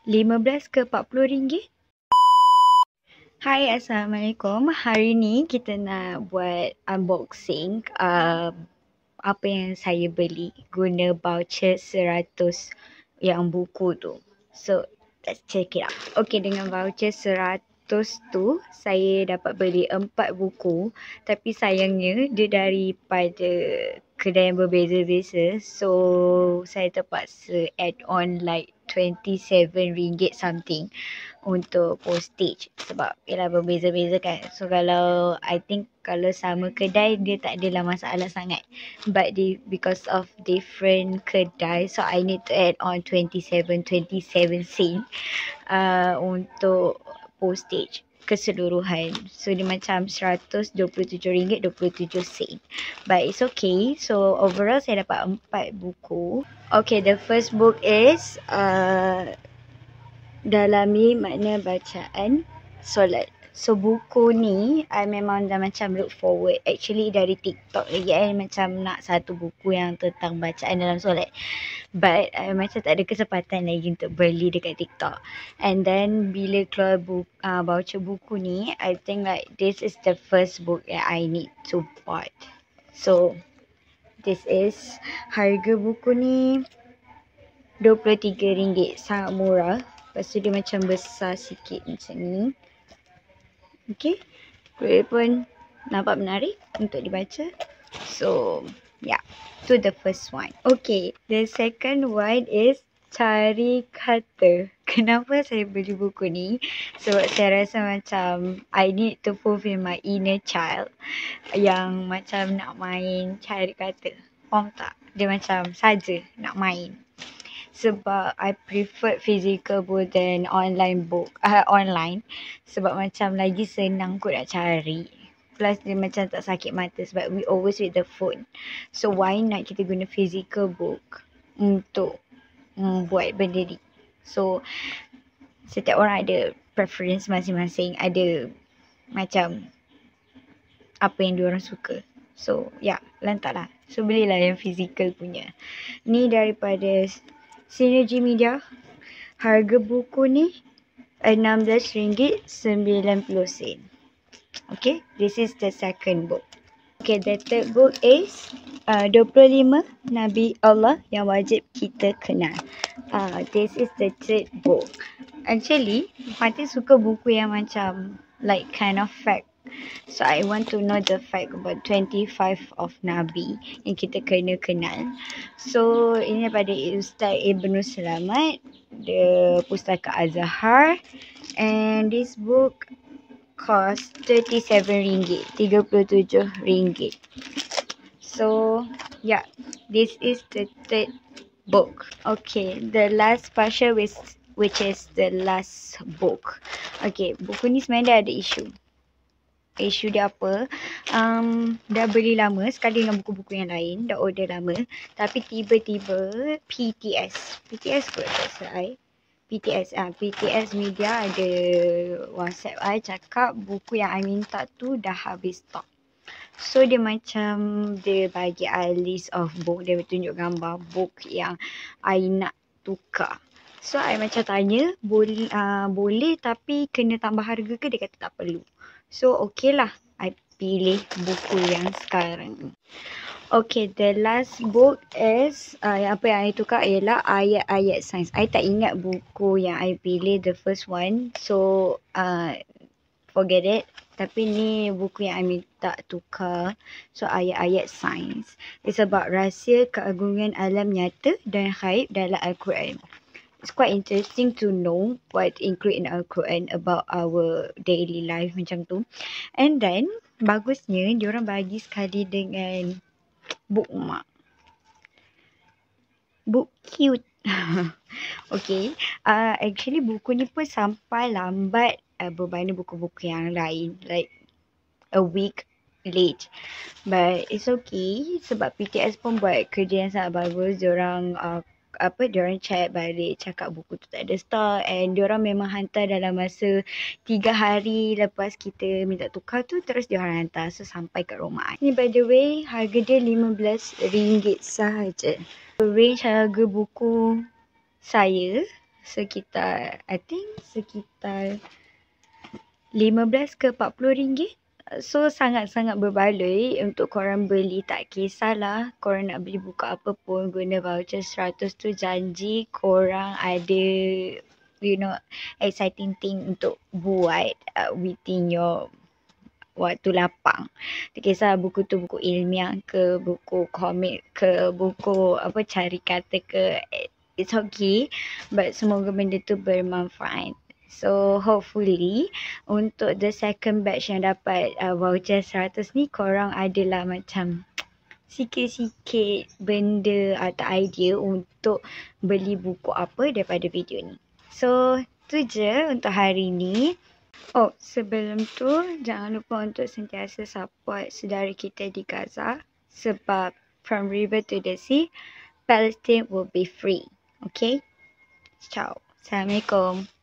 15 ke 40 ringgit? Hai, Assalamualaikum. Hari ni kita nak buat unboxing apa yang saya beli guna voucher 100 yang buku tu. So, let's check it out. Okay, dengan voucher 100 tu, saya dapat beli 4 buku. Tapi sayangnya, dia daripada kedai yang berbeza-beza. So, saya terpaksa add on like RM27 something untuk postage sebab ialah berbeza-beza kan. So kalau I think kalau sama kedai dia tak adalah masalah sangat. But because of different kedai, so I need to add on 27 sen untuk postage keseluruhan. So dia macam RM127.27. But it's okay. So overall saya dapat 4 buku. Okay, the first book is Dalami Makna Bacaan Solat. So buku ni I memang dah macam look forward. Actually dari TikTok lagi macam nak satu buku yang tentang bacaan dalam solat. But I macam tak ada kesempatan lagi untuk beli dekat TikTok. And then bila keluar voucher buku ni, I think like this is the first book that I need to buy. So this is harga buku ni RM23, sangat murah. Lepas tu dia macam besar sikit macam ni. Okay. Dia pun nampak menarik untuk dibaca. So, yeah. To the first one. Okay. The second one is Cari Kata. Kenapa saya beli buku ni? Sebab saya rasa macam I need to fulfill my inner child. Yang macam nak main cari kata. Faham tak? Dia macam saja nak main. Sebab I prefer physical book than online book. Online. Sebab macam lagi senang kot nak cari. Plus dia macam tak sakit mata sebab we always with the phone. So why not kita guna physical book untuk buat benda ni. So setiap orang ada preference masing-masing. Ada macam apa yang diorang suka. So ya, lantaklah. So belilah yang physical punya. Ni daripada Synergy Media. Harga buku ni RM16.90. Okay, this is the second book. Okay, the third book is 25 Nabi Allah yang wajib kita kenal. This is the third book. Actually, Fatih suka buku yang macam like kind of fact. So I want to know the fact about 25 of Nabi yang kita kena kenal. So ini daripada Ustaz Ibnu Selamat, the Pustaka Azhar, and this book cost RM37, RM37. So yeah, this is the third book. Okay, the last partial which is the last book. Okay, buku ni sebenarnya dah ada isu dia apa, dah beli lama sekali dengan buku-buku yang lain, dah order lama, tapi tiba-tiba PTS kot tak PTS Media ada WhatsApp I cakap buku yang I minta tu dah habis stok. So dia macam dia bagi I list of book, dia tunjuk gambar book yang I nak tukar. So I macam tanya boleh tapi kena tambah harga ke? Dia kata tak perlu. So okay lah, I pilih buku yang sekarang. Okay, the last book is apa yang I tukar ialah ayat-ayat sains. I tak ingat buku yang I pilih, the first one. So forget it. Tapi ni buku yang I minta tukar. So ayat-ayat sains. It's about rahsia keagungan alam nyata dan ghaib dalam Al-Quran. It's quite interesting to know what include in Al-Quran about our daily life macam tu. And then bagusnya diorang bagi sekali dengan bookmark. Book cute. Okay. Actually buku ni pun sampai lambat berbanding buku-buku yang lain. Like a week late. But it's okay. Sebab PTS pun buat kerja yang sangat bagus. Diorang diorang check balik, cakap buku tu tak ada stock, and diorang memang hantar dalam masa 3 hari lepas kita minta tukar tu, terus diorang hantar. So sampai kat rumah. Ni by the way harga dia RM15 sahaja. Range harga buku saya sekitar, I think sekitar 15 ke 40 ringgit. So sangat-sangat berbaloi untuk korang beli, tak kisahlah korang nak beli buku apa pun, guna voucher 100 tu janji korang ada exciting thing untuk buat within your waktu lapang. Tak kisah buku tu buku ilmiah ke, buku komik ke, buku cari kata ke, it's okay, but semoga benda tu bermanfaat. So hopefully untuk the second batch yang dapat voucher 100 ni, korang adalah macam sikit-sikit benda atau idea untuk beli buku apa daripada video ni. So tu je untuk hari ni. Oh, sebelum tu jangan lupa untuk sentiasa support saudara kita di Gaza, sebab from river to the sea, Palestine will be free. Okay? Ciao. Assalamualaikum.